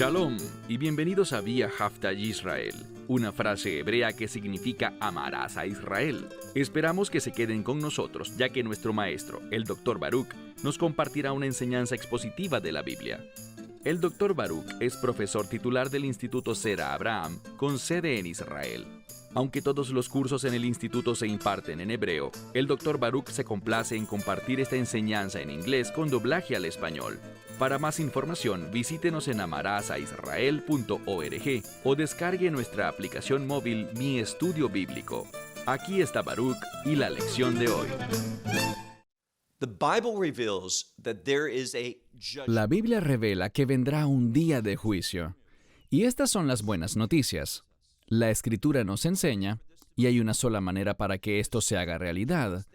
Shalom y bienvenidos a Vía Hafta Yisrael, una frase hebrea que significa amarás a Israel. Esperamos que se queden con nosotros, ya que nuestro maestro, el Dr. Baruch, nos compartirá una enseñanza expositiva de la Biblia. El Dr. Baruch es profesor titular del Instituto Sera Abraham, con sede en Israel. Aunque todos los cursos en el instituto se imparten en hebreo, el Dr. Baruch se complace en compartir esta enseñanza en inglés con doblaje al español. Para más información, visítenos en amarasaisrael.org o descargue nuestra aplicación móvil Mi Estudio Bíblico. Aquí está Baruch y la lección de hoy. La Biblia revela que vendrá un día de juicio. Y estas son las buenas noticias. La Escritura nos enseña, y hay una sola manera para que esto se haga realidad.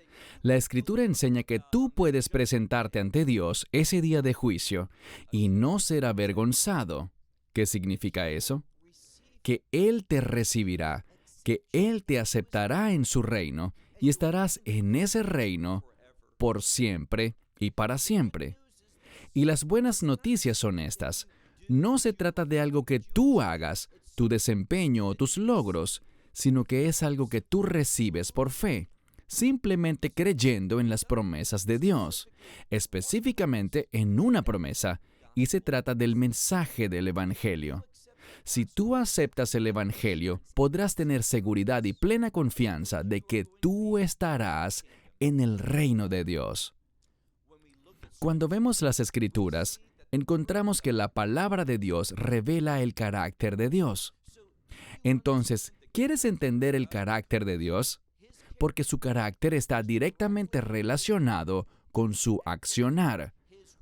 La Escritura enseña que tú puedes presentarte ante Dios ese día de juicio y no ser avergonzado. ¿Qué significa eso? Que Él te recibirá, que Él te aceptará en su reino y estarás en ese reino por siempre y para siempre. Y las buenas noticias son estas. No se trata de algo que tú hagas, tu desempeño o tus logros, sino que es algo que tú recibes por fe, simplemente creyendo en las promesas de Dios, específicamente en una promesa, y se trata del mensaje del Evangelio. Si tú aceptas el Evangelio, podrás tener seguridad y plena confianza de que tú estarás en el reino de Dios. Cuando vemos las Escrituras, encontramos que la palabra de Dios revela el carácter de Dios. Entonces, ¿quieres entender el carácter de Dios? Porque su carácter está directamente relacionado con su accionar,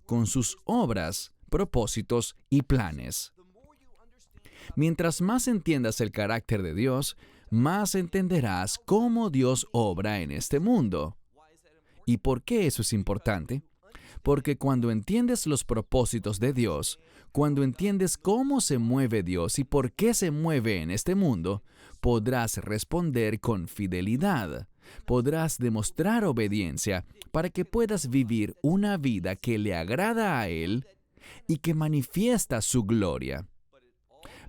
con sus obras, propósitos y planes. Mientras más entiendas el carácter de Dios, más entenderás cómo Dios obra en este mundo. ¿Y por qué eso es importante? Porque cuando entiendes los propósitos de Dios, cuando entiendes cómo se mueve Dios y por qué se mueve en este mundo, podrás responder con fidelidad. Podrás demostrar obediencia para que puedas vivir una vida que le agrada a Él y que manifiesta su gloria.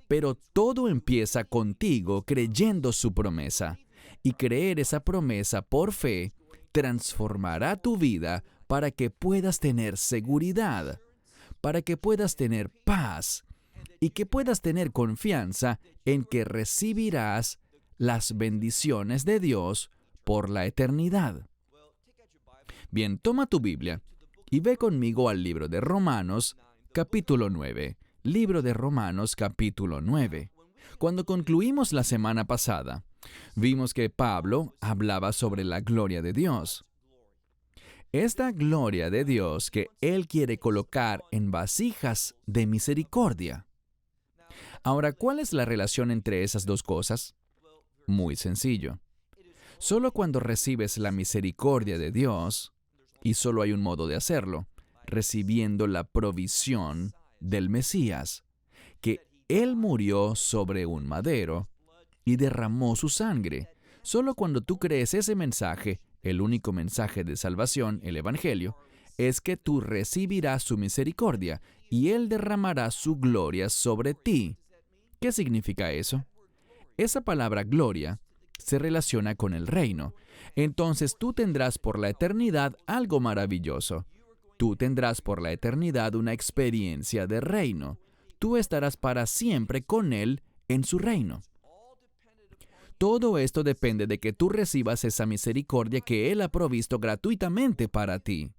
Pero todo empieza contigo creyendo su promesa, y creer esa promesa por fe transformará tu vida para que puedas tener seguridad, para que puedas tener paz y que puedas tener confianza en que recibirás las bendiciones de Dios por la eternidad. Bien, toma tu Biblia y ve conmigo al libro de Romanos, capítulo 9. Libro de Romanos, capítulo 9. Cuando concluimos la semana pasada, vimos que Pablo hablaba sobre la gloria de Dios. Esta gloria de Dios que Él quiere colocar en vasijas de misericordia. Ahora, ¿cuál es la relación entre esas dos cosas? Muy sencillo. Solo cuando recibes la misericordia de Dios, y solo hay un modo de hacerlo, recibiendo la provisión del Mesías, que Él murió sobre un madero y derramó su sangre. Solo cuando tú crees ese mensaje, el único mensaje de salvación, el Evangelio, es que tú recibirás su misericordia y Él derramará su gloria sobre ti. ¿Qué significa eso? Esa palabra gloria se relaciona con el reino. Entonces tú tendrás por la eternidad algo maravilloso. Tú tendrás por la eternidad una experiencia de reino. Tú estarás para siempre con Él en su reino. Todo esto depende de que tú recibas esa misericordia que Él ha provisto gratuitamente para ti.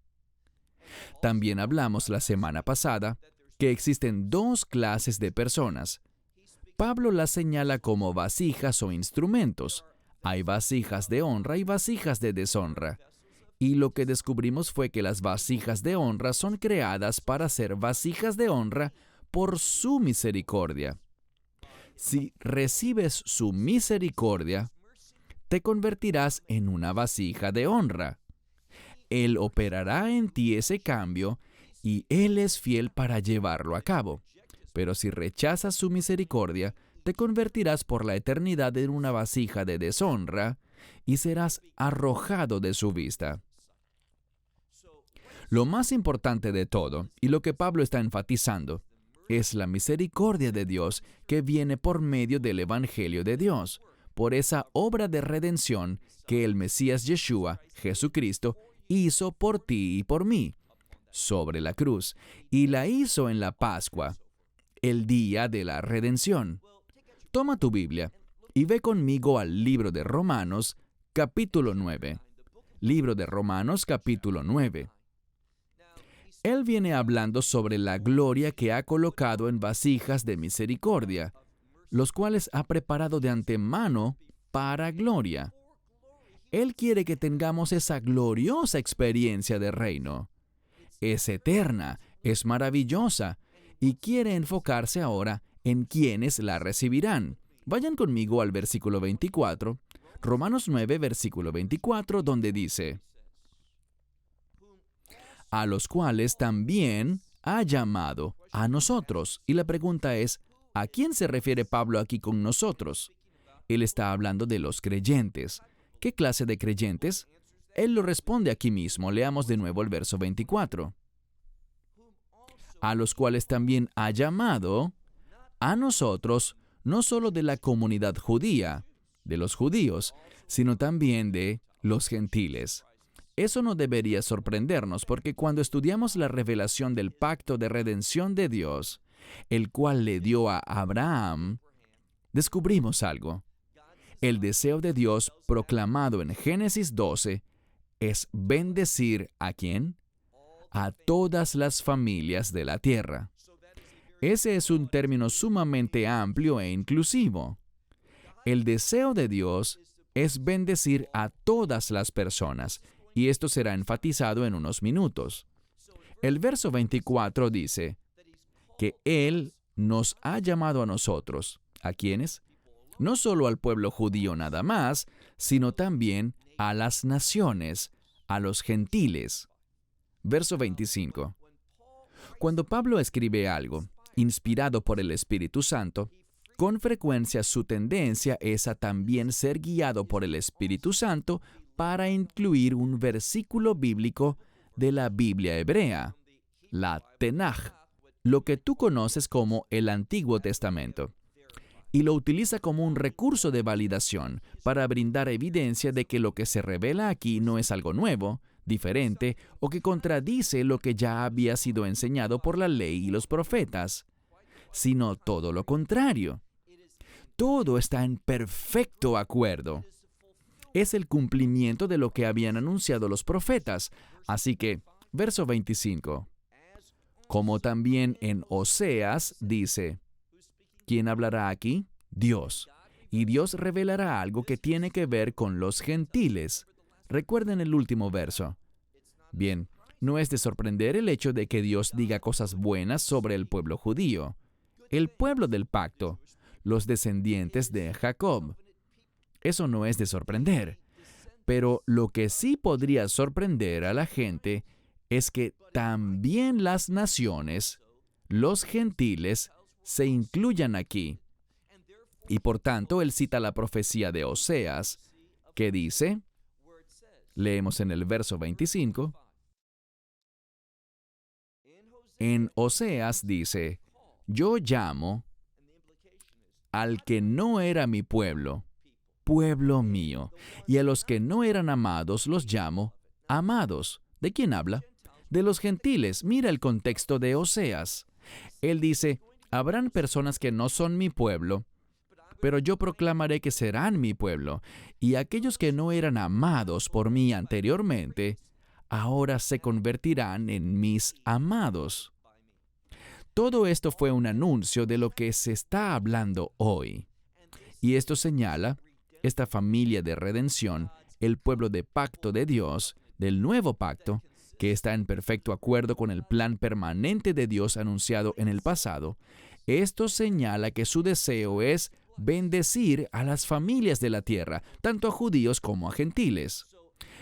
También hablamos la semana pasada que existen dos clases de personas. Pablo las señala como vasijas o instrumentos. Hay vasijas de honra y vasijas de deshonra. Y lo que descubrimos fue que las vasijas de honra son creadas para ser vasijas de honra por su misericordia. Si recibes su misericordia, te convertirás en una vasija de honra. Él operará en ti ese cambio y Él es fiel para llevarlo a cabo. Pero si rechazas su misericordia, te convertirás por la eternidad en una vasija de deshonra y serás arrojado de su vista. Lo más importante de todo, y lo que Pablo está enfatizando, Es la misericordia de Dios que viene por medio del Evangelio de Dios, por esa obra de redención que el Mesías Yeshua, Jesucristo, hizo por ti y por mí, sobre la cruz, y la hizo en la Pascua, el día de la redención. Toma tu Biblia y ve conmigo al libro de Romanos, capítulo 9. Libro de Romanos, capítulo 9. Él viene hablando sobre la gloria que ha colocado en vasijas de misericordia, los cuales ha preparado de antemano para gloria. Él quiere que tengamos esa gloriosa experiencia de reino. Es eterna, es maravillosa, y quiere enfocarse ahora en quienes la recibirán. Vayan conmigo al versículo 24, Romanos 9, versículo 24, donde dice: a los cuales también ha llamado a nosotros. Y la pregunta es, ¿a quién se refiere Pablo aquí con nosotros? Él está hablando de los creyentes. ¿Qué clase de creyentes? Él lo responde aquí mismo. Leamos de nuevo el verso 24. A los cuales también ha llamado a nosotros, no solo de la comunidad judía, de los judíos, sino también de los gentiles. Eso no debería sorprendernos, porque cuando estudiamos la revelación del pacto de redención de Dios, el cual le dio a Abraham, descubrimos algo. El deseo de Dios proclamado en Génesis 12 es bendecir ¿a quién? A todas las familias de la tierra. Ese es un término sumamente amplio e inclusivo. El deseo de Dios es bendecir a todas las personas, y esto será enfatizado en unos minutos. El verso 24 dice que Él nos ha llamado a nosotros. ¿A quiénes? No solo al pueblo judío nada más, sino también a las naciones, a los gentiles. Verso 25. Cuando Pablo escribe algo, inspirado por el Espíritu Santo, con frecuencia su tendencia es a también ser guiado por el Espíritu Santo para incluir un versículo bíblico de la Biblia hebrea, la Tenaj, lo que tú conoces como el Antiguo Testamento, y lo utiliza como un recurso de validación para brindar evidencia de que lo que se revela aquí no es algo nuevo, diferente o que contradice lo que ya había sido enseñado por la ley y los profetas, sino todo lo contrario. Todo está en perfecto acuerdo. Es el cumplimiento de lo que habían anunciado los profetas. Así que, verso 25. Como también en Oseas dice, ¿quién hablará aquí? Dios. Y Dios revelará algo que tiene que ver con los gentiles. Recuerden el último verso. Bien, no es de sorprender el hecho de que Dios diga cosas buenas sobre el pueblo judío, el pueblo del pacto, los descendientes de Jacob. Eso no es de sorprender. Pero lo que sí podría sorprender a la gente es que también las naciones, los gentiles, se incluyan aquí. Y por tanto, él cita la profecía de Oseas, que dice, leemos en el verso 25, en Oseas dice, yo llamo al que no era mi pueblo, pueblo mío, y a los que no eran amados los llamo amados. ¿De quién habla? De los gentiles. Mira el contexto de Oseas. Él dice, habrán personas que no son mi pueblo, pero yo proclamaré que serán mi pueblo, y aquellos que no eran amados por mí anteriormente, ahora se convertirán en mis amados. Todo esto fue un anuncio de lo que se está hablando hoy. Y esto señala esta familia de redención, el pueblo de pacto de Dios, del nuevo pacto, que está en perfecto acuerdo con el plan permanente de Dios anunciado en el pasado. Esto señala que su deseo es bendecir a las familias de la tierra, tanto a judíos como a gentiles.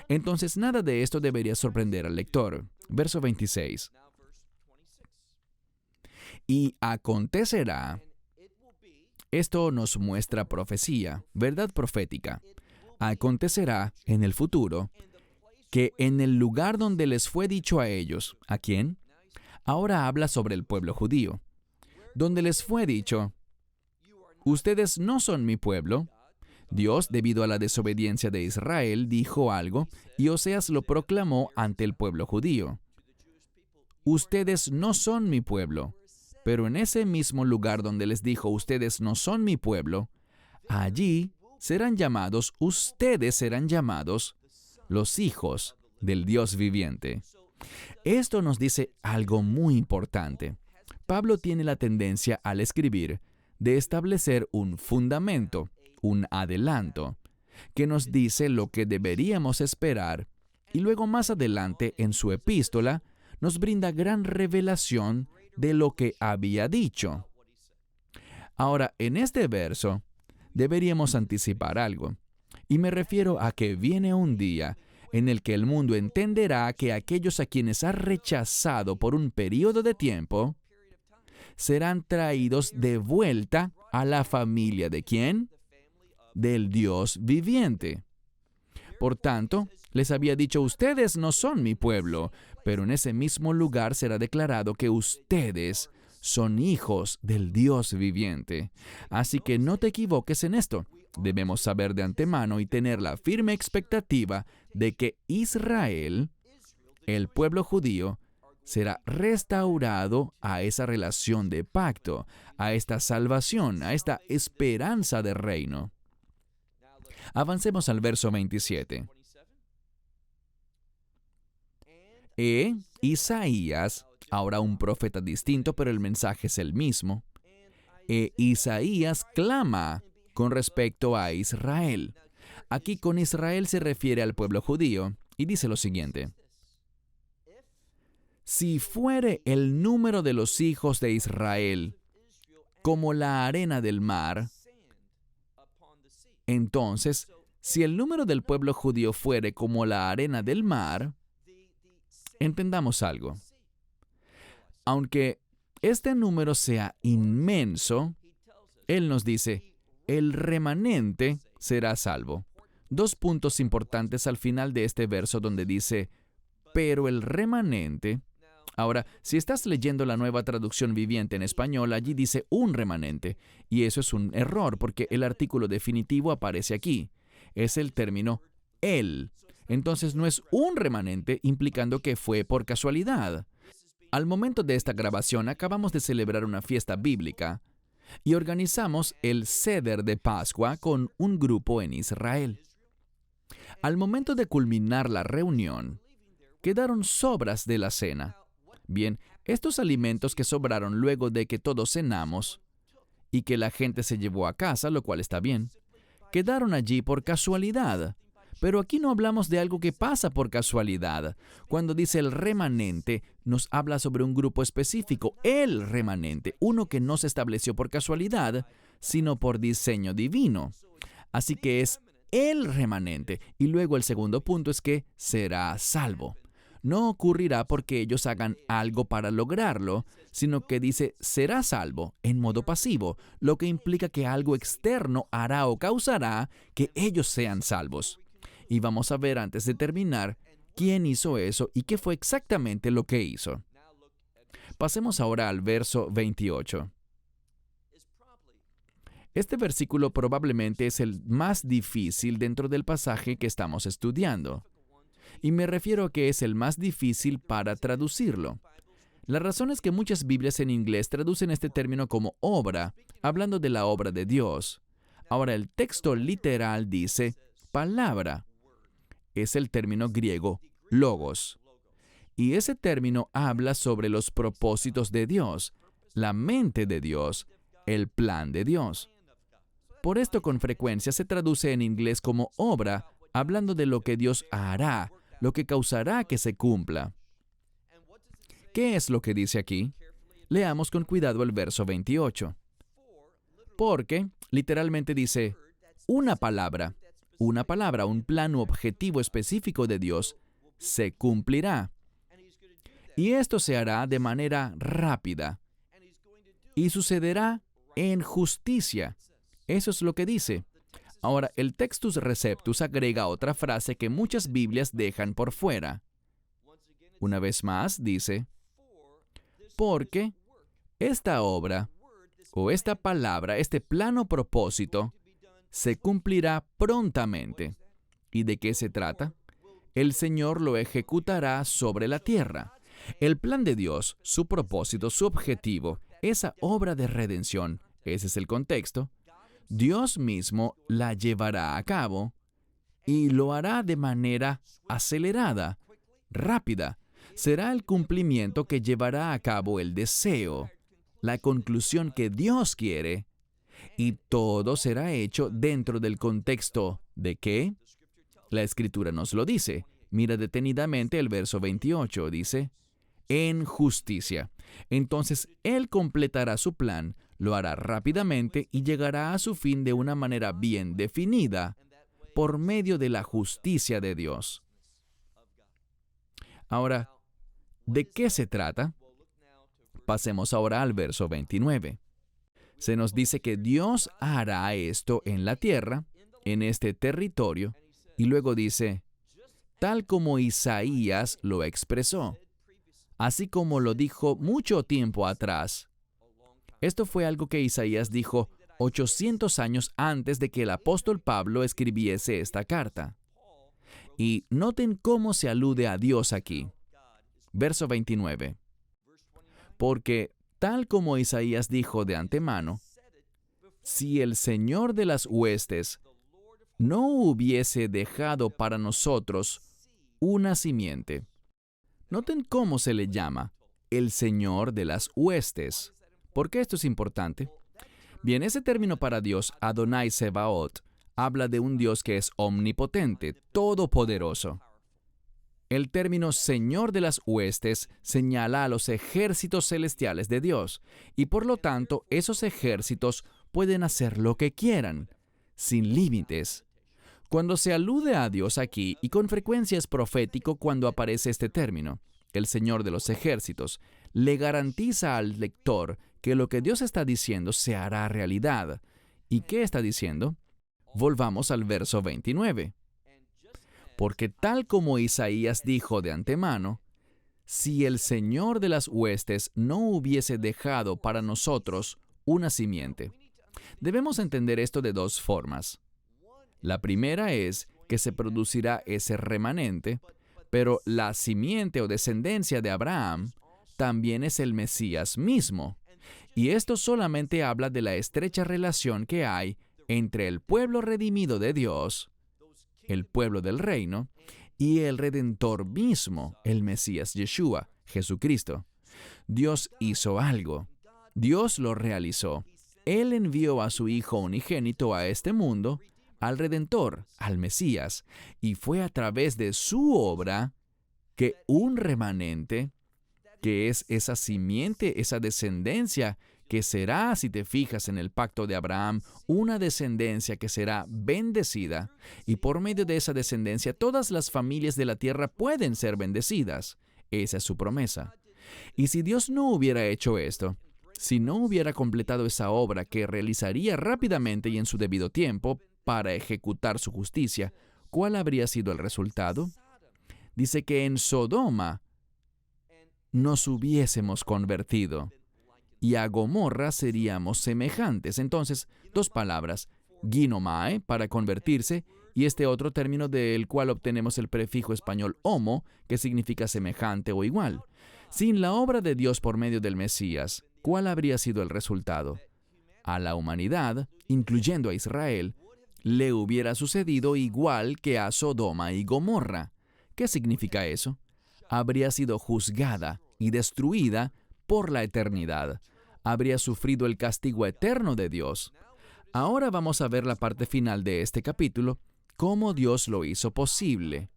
Entonces, nada de esto debería sorprender al lector. Verso 26. Y acontecerá, esto nos muestra profecía, verdad profética. Acontecerá en el futuro que en el lugar donde les fue dicho a ellos, ¿a quién? Ahora habla sobre el pueblo judío. donde les fue dicho, ustedes no son mi pueblo. Dios, debido a la desobediencia de Israel, dijo algo y Oseas lo proclamó ante el pueblo judío. Ustedes no son mi pueblo. Pero en ese mismo lugar donde les dijo, ustedes no son mi pueblo, allí ustedes serán llamados los hijos del Dios viviente. Esto nos dice algo muy importante. Pablo tiene la tendencia al escribir de establecer un fundamento, un adelanto, que nos dice lo que deberíamos esperar, y luego más adelante en su epístola nos brinda gran revelación de lo que había dicho. Ahora, en este verso, deberíamos anticipar algo, y me refiero a que viene un día en el que el mundo entenderá que aquellos a quienes ha rechazado por un periodo de tiempo serán traídos de vuelta a la familia ¿de quién? Del Dios viviente. Por tanto, les había dicho, ustedes no son mi pueblo, pero en ese mismo lugar será declarado que ustedes son hijos del Dios viviente. Así que no te equivoques en esto. Debemos saber de antemano y tener la firme expectativa de que Israel, el pueblo judío, será restaurado a esa relación de pacto, a esta salvación, a esta esperanza de reino. Avancemos al verso 27. Isaías, ahora un profeta distinto, pero el mensaje es el mismo. Isaías clama con respecto a Israel. Aquí con Israel se refiere al pueblo judío y dice lo siguiente. Si fuere el número de los hijos de Israel como la arena del mar, entonces, si el número del pueblo judío fuere como la arena del mar, entendamos algo. Aunque este número sea inmenso, Él nos dice, el remanente será salvo. 2 puntos importantes al final de este verso donde dice, pero el remanente. Ahora, si estás leyendo la Nueva Traducción Viviente en español, allí dice un remanente, y eso es un error porque el artículo definitivo aparece aquí. Es el término él. Entonces no es un remanente, implicando que fue por casualidad. Al momento de esta grabación acabamos de celebrar una fiesta bíblica y organizamos el Seder de Pascua con un grupo en Israel. Al momento de culminar la reunión, quedaron sobras de la cena. Bien, estos alimentos que sobraron luego de que todos cenamos y que la gente se llevó a casa, lo cual está bien, quedaron allí por casualidad. Pero aquí no hablamos de algo que pasa por casualidad. Cuando dice el remanente, nos habla sobre un grupo específico, el remanente, uno que no se estableció por casualidad, sino por diseño divino. Así que es el remanente. Y luego el segundo punto es que será salvo. No ocurrirá porque ellos hagan algo para lograrlo, sino que dice será salvo en modo pasivo, lo que implica que algo externo hará o causará que ellos sean salvos. Y vamos a ver antes de terminar quién hizo eso y qué fue exactamente lo que hizo. Pasemos ahora al verso 28. Este versículo probablemente es el más difícil dentro del pasaje que estamos estudiando. Y me refiero a que es el más difícil para traducirlo. La razón es que muchas Biblias en inglés traducen este término como obra, hablando de la obra de Dios. Ahora, el texto literal dice palabra. Es el término griego logos. Y ese término habla sobre los propósitos de Dios, la mente de Dios, el plan de Dios. Por esto con frecuencia se traduce en inglés como obra, hablando de lo que Dios hará, lo que causará que se cumpla. ¿Qué es lo que dice aquí? Leamos con cuidado el verso 28. Porque, literalmente dice, una palabra, un plan u objetivo específico de Dios, se cumplirá. Y esto se hará de manera rápida. Y sucederá en justicia. Eso es lo que dice. Ahora, el Textus Receptus agrega otra frase que muchas Biblias dejan por fuera. Una vez más, dice, porque esta obra, o esta palabra, este plano propósito, se cumplirá prontamente. ¿Y de qué se trata? El Señor lo ejecutará sobre la tierra. El plan de Dios, su propósito, su objetivo, esa obra de redención, ese es el contexto, Dios mismo la llevará a cabo y lo hará de manera acelerada, rápida. Será el cumplimiento que llevará a cabo el deseo, la conclusión que Dios quiere, y todo será hecho dentro del contexto ¿de qué? La Escritura nos lo dice. Mira detenidamente el verso 28, dice, en justicia. Entonces, Él completará su plan, lo hará rápidamente y llegará a su fin de una manera bien definida, por medio de la justicia de Dios. Ahora, ¿de qué se trata? Pasemos ahora al verso 29. Se nos dice que Dios hará esto en la tierra, en este territorio, y luego dice, tal como Isaías lo expresó, así como lo dijo mucho tiempo atrás. Esto fue algo que Isaías dijo 800 años antes de que el apóstol Pablo escribiese esta carta. Y noten cómo se alude a Dios aquí. Verso 29. Porque, tal como Isaías dijo de antemano, si el Señor de las huestes no hubiese dejado para nosotros una simiente. Noten cómo se le llama el Señor de las huestes. ¿Por qué esto es importante? Bien, ese término para Dios, Adonai Sebaot, habla de un Dios que es omnipotente, todopoderoso. El término Señor de las huestes señala a los ejércitos celestiales de Dios, y por lo tanto, esos ejércitos pueden hacer lo que quieran, sin límites. Cuando se alude a Dios aquí, y con frecuencia es profético cuando aparece este término, el Señor de los ejércitos, le garantiza al lector que lo que Dios está diciendo se hará realidad. ¿Y qué está diciendo? Volvamos al verso 29. Porque tal como Isaías dijo de antemano, si el Señor de las huestes no hubiese dejado para nosotros una simiente. Debemos entender esto de dos formas. La primera es que se producirá ese remanente, pero la simiente o descendencia de Abraham también es el Mesías mismo. Y esto solamente habla de la estrecha relación que hay entre el pueblo redimido de Dios, el pueblo del reino, y el Redentor mismo, el Mesías Yeshua, Jesucristo. Dios hizo algo. Dios lo realizó. Él envió a su Hijo unigénito a este mundo, al Redentor, al Mesías, y fue a través de su obra que un remanente, que es esa simiente, esa descendencia, que será, si te fijas en el pacto de Abraham, una descendencia que será bendecida, y por medio de esa descendencia todas las familias de la tierra pueden ser bendecidas. Esa es su promesa. Y si Dios no hubiera hecho esto, si no hubiera completado esa obra que realizaría rápidamente y en su debido tiempo para ejecutar su justicia, ¿cuál habría sido el resultado? Dice que en Sodoma nos hubiésemos convertido y a Gomorra seríamos semejantes. Entonces, dos palabras, ginomai, para convertirse, y este otro término del cual obtenemos el prefijo español homo, que significa semejante o igual. Sin la obra de Dios por medio del Mesías, ¿cuál habría sido el resultado? A la humanidad, incluyendo a Israel, le hubiera sucedido igual que a Sodoma y Gomorra. ¿Qué significa eso? Habría sido juzgada y destruida por la eternidad. Habría sufrido el castigo eterno de Dios. Ahora vamos a ver la parte final de este capítulo, cómo Dios lo hizo posible.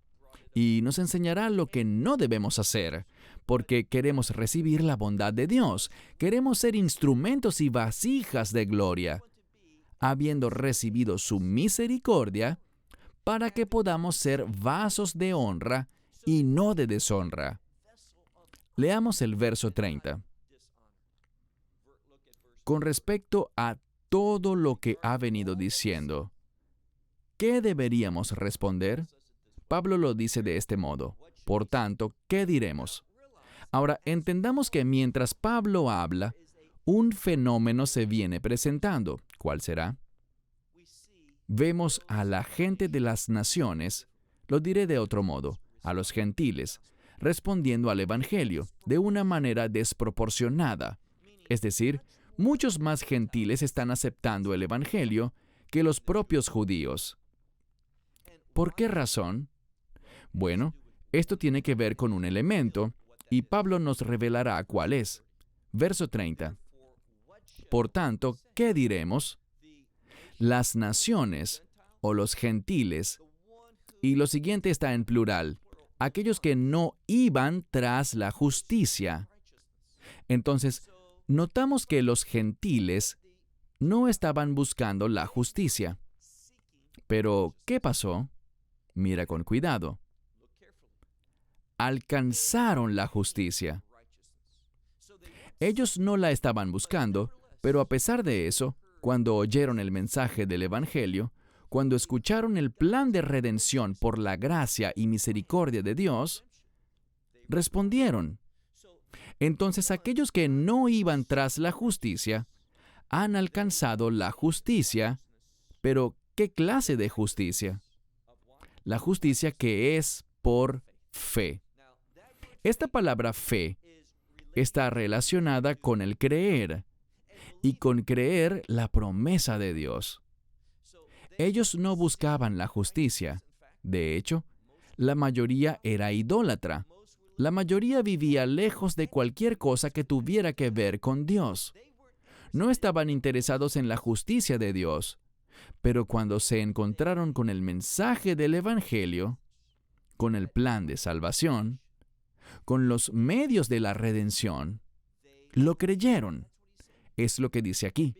Y nos enseñará lo que no debemos hacer, porque queremos recibir la bondad de Dios. Queremos ser instrumentos y vasijas de gloria, habiendo recibido su misericordia, para que podamos ser vasos de honra y no de deshonra. Leamos el verso 30. Con respecto a todo lo que ha venido diciendo, ¿qué deberíamos responder? Pablo lo dice de este modo. Por tanto, ¿qué diremos? Ahora, entendamos que mientras Pablo habla, un fenómeno se viene presentando. ¿Cuál será? Vemos a la gente de las naciones, lo diré de otro modo, a los gentiles, respondiendo al Evangelio de una manera desproporcionada. Es decir, muchos más gentiles están aceptando el Evangelio que los propios judíos. ¿Por qué razón? Bueno, esto tiene que ver con un elemento, y Pablo nos revelará cuál es. Verso 30. Por tanto, ¿qué diremos? Las naciones o los gentiles, y lo siguiente está en plural, aquellos que no iban tras la justicia. Entonces, notamos que los gentiles no estaban buscando la justicia. Pero, ¿qué pasó? Mira con cuidado. Alcanzaron la justicia. Ellos no la estaban buscando, pero a pesar de eso, cuando oyeron el mensaje del Evangelio, cuando escucharon el plan de redención por la gracia y misericordia de Dios, respondieron. Entonces aquellos que no iban tras la justicia han alcanzado la justicia, pero ¿qué clase de justicia? La justicia que es por fe. Esta palabra fe está relacionada con el creer, y con creer la promesa de Dios. Ellos no buscaban la justicia. De hecho, la mayoría era idólatra. La mayoría vivía lejos de cualquier cosa que tuviera que ver con Dios. No estaban interesados en la justicia de Dios. Pero cuando se encontraron con el mensaje del Evangelio, con el plan de salvación, con los medios de la redención, lo creyeron. Es lo que dice aquí.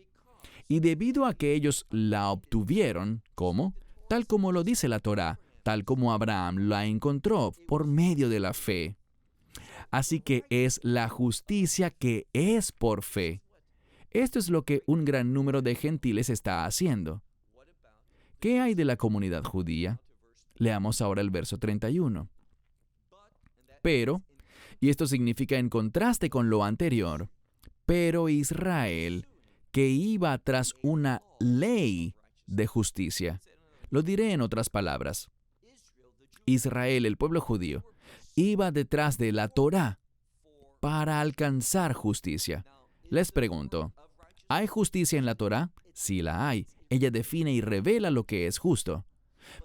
Y debido a que ellos la obtuvieron, ¿cómo? Tal como lo dice la Torá, tal como Abraham la encontró por medio de la fe. Así que es la justicia que es por fe. Esto es lo que un gran número de gentiles está haciendo. ¿Qué hay de la comunidad judía? Leamos ahora el verso 31. Pero, y esto significa en contraste con lo anterior, pero Israel, que iba tras una ley de justicia. Lo diré en otras palabras. Israel, el pueblo judío, iba detrás de la Torá para alcanzar justicia. Les pregunto, ¿hay justicia en la Torá? Sí la hay. Ella define y revela lo que es justo.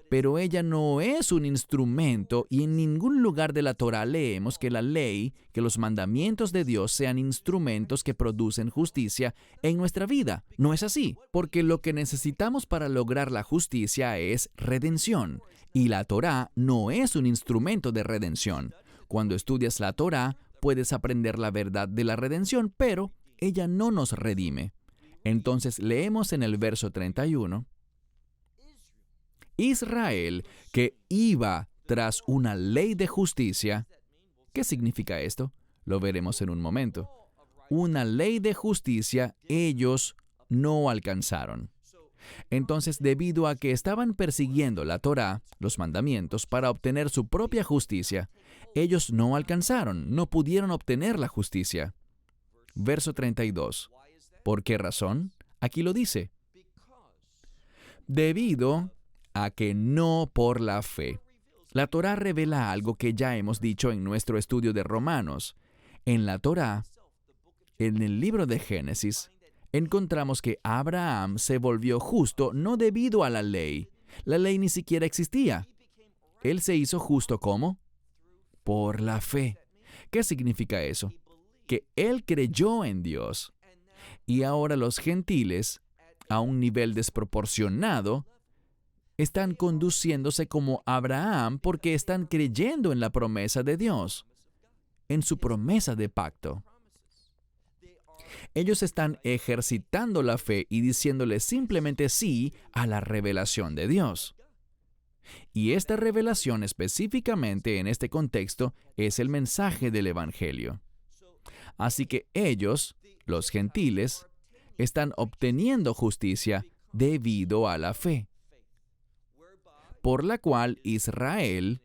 Pero ella no es un instrumento, y en ningún lugar de la Torá leemos que la ley, que los mandamientos de Dios sean instrumentos que producen justicia en nuestra vida. No es así, porque lo que necesitamos para lograr la justicia es redención, y la Torá no es un instrumento de redención. Cuando estudias la Torá, puedes aprender la verdad de la redención, pero ella no nos redime. Entonces leemos en el verso 31, Israel, que iba tras una ley de justicia. ¿Qué significa esto? Lo veremos en un momento. Una ley de justicia ellos no alcanzaron. Entonces, debido a que estaban persiguiendo la Torá, los mandamientos, para obtener su propia justicia, ellos no alcanzaron, no pudieron obtener la justicia. Verso 32. ¿Por qué razón? Aquí lo dice. Debido a que no por la fe. La Torá revela algo que ya hemos dicho en nuestro estudio de Romanos. En la Torá, en el libro de Génesis, encontramos que Abraham se volvió justo no debido a la ley. La ley ni siquiera existía. Él se hizo justo ¿cómo? Por la fe. ¿Qué significa eso? Que él creyó en Dios. Y ahora los gentiles, a un nivel desproporcionado, están conduciéndose como Abraham porque están creyendo en la promesa de Dios, en su promesa de pacto. Ellos están ejercitando la fe y diciéndole simplemente sí a la revelación de Dios. Y esta revelación específicamente en este contexto es el mensaje del Evangelio. Así que ellos, los gentiles, están obteniendo justicia debido a la fe, por la cual Israel,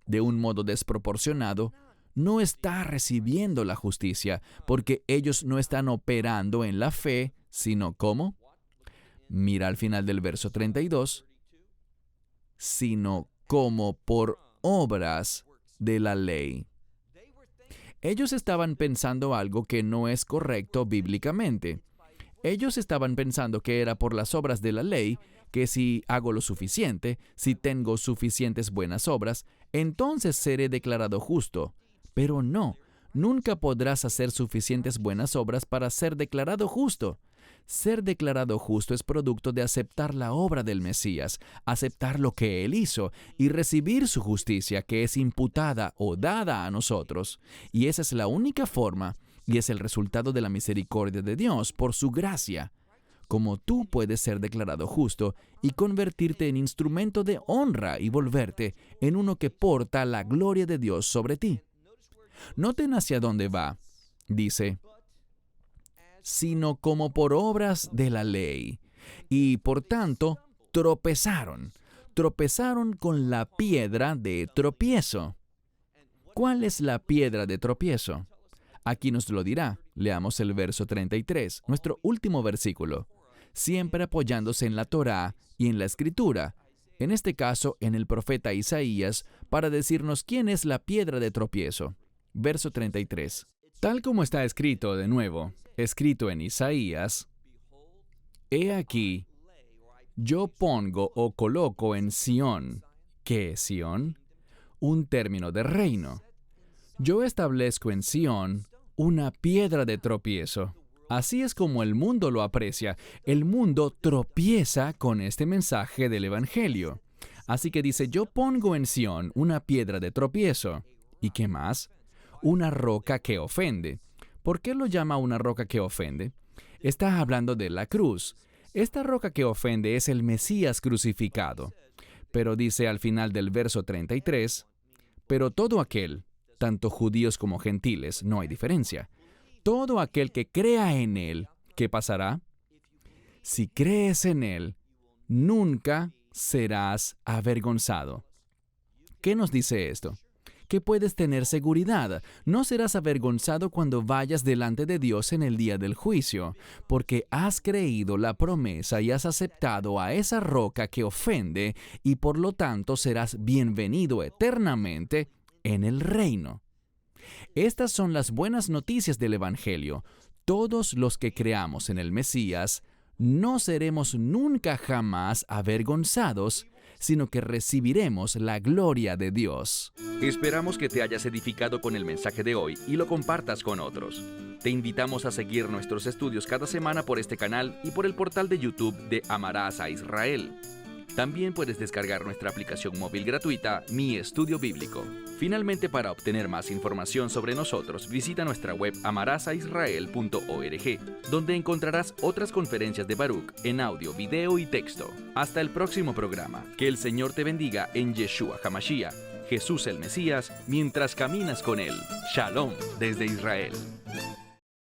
de un modo desproporcionado, no está recibiendo la justicia, porque ellos no están operando en la fe, sino ¿cómo? Mira al final del verso 32, sino como por obras de la ley. Ellos estaban pensando algo que no es correcto bíblicamente. Ellos estaban pensando que era por las obras de la ley, que si hago lo suficiente, si tengo suficientes buenas obras, entonces seré declarado justo. Pero no, nunca podrás hacer suficientes buenas obras para ser declarado justo. Ser declarado justo es producto de aceptar la obra del Mesías, aceptar lo que Él hizo y recibir su justicia que es imputada o dada a nosotros. Y esa es la única forma y es el resultado de la misericordia de Dios por su gracia. Como tú puedes ser declarado justo y convertirte en instrumento de honra y volverte en uno que porta la gloria de Dios sobre ti. Noten hacia dónde va. Dice, sino como por obras de la ley. Y por tanto, tropezaron. Tropezaron con la piedra de tropiezo. ¿Cuál es la piedra de tropiezo? Aquí nos lo dirá. Leamos el verso 33, nuestro último versículo. Siempre apoyándose en la Torá y en la Escritura, en este caso en el profeta Isaías, para decirnos quién es la piedra de tropiezo. Verso 33. Tal como está escrito de nuevo, escrito en Isaías, he aquí, yo pongo o coloco en Sión. ¿Qué es Sión? Un término de reino. Yo establezco en Sión una piedra de tropiezo. Así es como el mundo lo aprecia. El mundo tropieza con este mensaje del Evangelio. Así que dice, yo pongo en Sión una piedra de tropiezo. ¿Y qué más? Una roca que ofende. ¿Por qué lo llama una roca que ofende? Está hablando de la cruz. Esta roca que ofende es el Mesías crucificado. Pero dice al final del verso 33, pero todo aquel, tanto judíos como gentiles, no hay diferencia, todo aquel que crea en Él, ¿qué pasará? Si crees en Él, nunca serás avergonzado. ¿Qué nos dice esto? Que puedes tener seguridad. No serás avergonzado cuando vayas delante de Dios en el día del juicio, porque has creído la promesa y has aceptado a esa roca que ofende, y por lo tanto serás bienvenido eternamente en el reino. Estas son las buenas noticias del Evangelio. Todos los que creamos en el Mesías no seremos nunca jamás avergonzados, sino que recibiremos la gloria de Dios. Esperamos que te hayas edificado con el mensaje de hoy y lo compartas con otros. Te invitamos a seguir nuestros estudios cada semana por este canal y por el portal de YouTube de Amarás a Israel. También puedes descargar nuestra aplicación móvil gratuita, Mi Estudio Bíblico. Finalmente, para obtener más información sobre nosotros, visita nuestra web amarasaisrael.org, donde encontrarás otras conferencias de Baruch en audio, video y texto. Hasta el próximo programa. Que el Señor te bendiga en Yeshua HaMashiach, Jesús el Mesías, mientras caminas con Él. Shalom desde Israel.